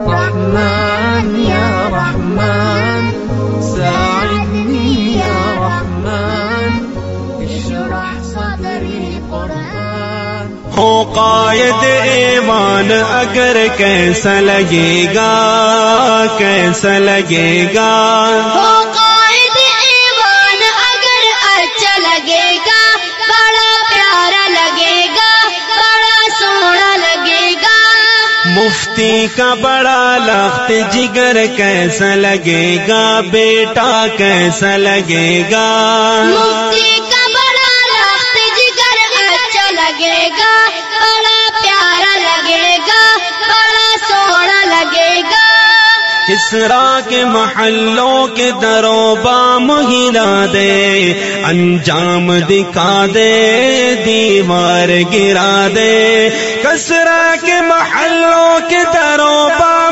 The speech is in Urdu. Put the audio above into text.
رحمن يا رحمن ساعدني يا رحمن اشرح صدري قرآن. ہو قائد ایمان اگر کیسا لگے گا، کیسا لگے گا. ہو قائد ایمان اگر اچھا لگے گا، بڑا پیارا لگے گا، بڑا سونا لگے گا. مفتی کا بڑا لخت جگر کیسا لگے گا، بیٹا کیسا لگے گا. مفتی کا بڑا لخت جگر اچھا لگے گا، بڑا پیارا لگے گا، بڑا سونا لگے گا. کسرا کے محلوں کے درو بام ہلا دے، انجام دکھا دے، دیوار گرا دے. کسرا کے محلوں کے درو بام